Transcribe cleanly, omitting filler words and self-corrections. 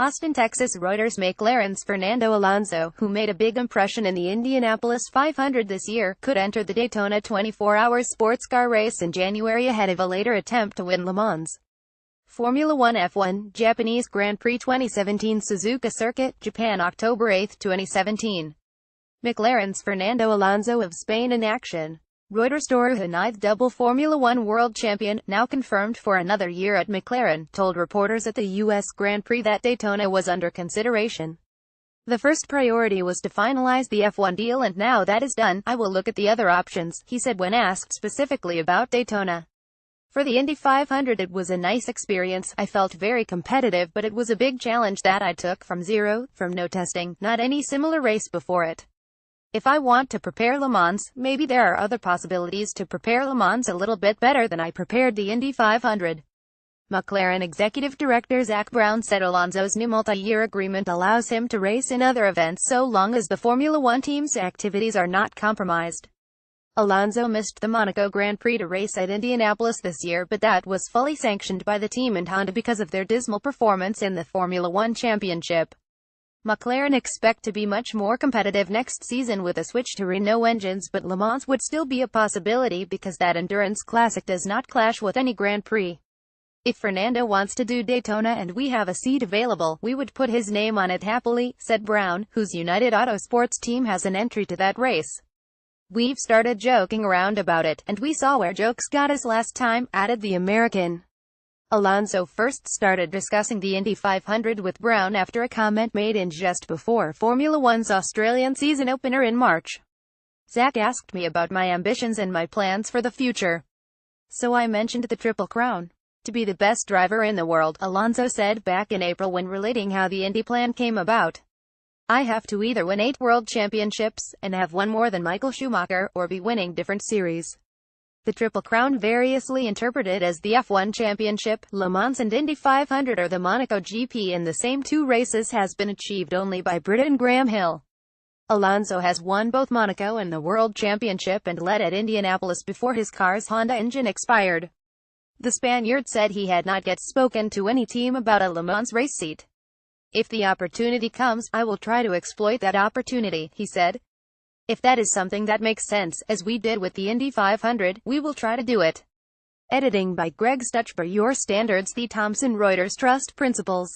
Austin, Texas. Reuters. McLaren's Fernando Alonso, who made a big impression in the Indianapolis 500 this year, could enter the Daytona 24-hour sports car race in January ahead of a later attempt to win Le Mans. Formula 1 F1, Japanese Grand Prix 2017 Suzuka Circuit, Japan October 8, 2017. McLaren's Fernando Alonso of Spain in action. Reuters. The ninth double Formula One world champion, now confirmed for another year at McLaren, told reporters at the U.S. Grand Prix that Daytona was under consideration. The first priority was to finalize the F1 deal, and now that is done, I will look at the other options, he said when asked specifically about Daytona. For the Indy 500 it was a nice experience. I felt very competitive, but it was a big challenge that I took from zero, from no testing, not any similar race before it. If I want to prepare Le Mans, maybe there are other possibilities to prepare Le Mans a little bit better than I prepared the Indy 500. McLaren Executive Director Zak Brown said Alonso's new multi-year agreement allows him to race in other events so long as the Formula One team's activities are not compromised. Alonso missed the Monaco Grand Prix to race at Indianapolis this year, but that was fully sanctioned by the team and Honda because of their dismal performance in the Formula One Championship. McLaren expect to be much more competitive next season with a switch to Renault engines, but Le Mans would still be a possibility because that endurance classic does not clash with any Grand Prix. If Fernando wants to do Daytona and we have a seat available, we would put his name on it happily, said Brown, whose United Autosports team has an entry to that race. We've started joking around about it, and we saw where jokes got us last time, added the American. Alonso first started discussing the Indy 500 with Brown after a comment made in just before Formula One's Australian season opener in March. Zak asked me about my ambitions and my plans for the future. So I mentioned the Triple Crown. To be the best driver in the world, Alonso said back in April when relating how the Indy plan came about. I have to either win 8 world championships, and have one more than Michael Schumacher, or be winning different series. The Triple Crown, variously interpreted as the F1 Championship, Le Mans and Indy 500 or the Monaco GP in the same 2 races, has been achieved only by Briton Graham Hill. Alonso has won both Monaco and the World Championship and led at Indianapolis before his car's Honda engine expired. The Spaniard said he had not yet spoken to any team about a Le Mans race seat. If the opportunity comes, I will try to exploit that opportunity, he said. If that is something that makes sense, as we did with the Indy 500, we will try to do it. Editing by Greg Stutchber. Your standards. The Thomson Reuters Trust Principles.